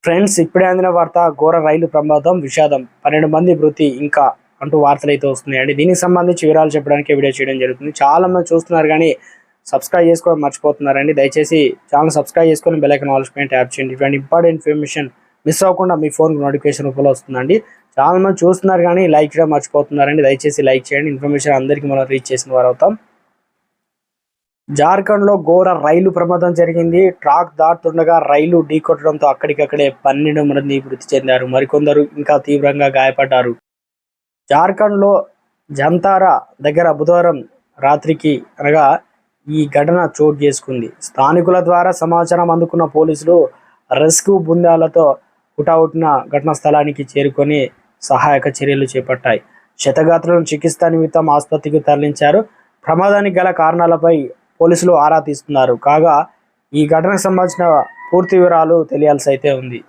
Friends, ఇప్పుడే అందిన వార్త. ఘోర రైలు ప్రమాదం, విషాదం, 12 మంది మృతి ఇంకా అంటూ వార్తలు అయితే వస్తున్నాయండి. దీనికి సంబంధించి వివరాలు చెప్పడానికి వీడియో చేయడం జరుగుతుంది. చాలా మంది చూస్తున్నారు కానీ సబ్స్క్రైబ్ చేసుకోవడం మర్చిపోతున్నారండి. దయచేసి ఛానల్ సబ్స్క్రైబ్ చేసుకొని బెల్ ఐకాన్ ఆల్ పైన ట్యాప్ చేయండి. ఇటువంటి ఇంపార్టెంట్ ఇన్ఫర్మేషన్ మిస్ అవ్వకుండా మీ ఫోన్ నోటిఫికేషన్ రూపంలో వస్తుందండి. చాలా మంది చూస్తున్నారు కానీ లైక్ చేయడం మర్చిపోతున్నారండి. దయచేసి లైక్ చేయండి. ఇన్ఫర్మేషన్ అందరికీ మనం రీచ్ చేసిన వారు అవుతాం. జార్ఖండ్ లో ఘోర రైలు ప్రమాదం జరిగింది. ట్రాక్ దాటుతుండగా రైలు ఢీకొట్టడంతో అక్కడికక్కడే 12 మంది మృతి చెందారు. మరికొందరు ఇంకా తీవ్రంగా గాయపడ్డారు. జార్ఖండ్ లో జంతారా దగ్గర బుధవారం రాత్రికి అనగా ఈ ఘటన చోటు చేసుకుంది. స్థానికుల ద్వారా సమాచారం అందుకున్న పోలీసులు రెస్క్యూ బృందాలతో హుటాహుటిన ఘటనా స్థలానికి చేరుకొని సహాయక చర్యలు చేపట్టాయి. క్షతగాత్రులను చికిత్స నిమిత్తం ఆసుపత్రికి తరలించారు. ప్రమాదానికి గల కారణాలపై పోలీసులు ఆరా తీస్తున్నారు. కాగా ఈ ఘటనకు సంబంధించిన పూర్తి వివరాలు తెలియాల్సి అయితే ఉంది.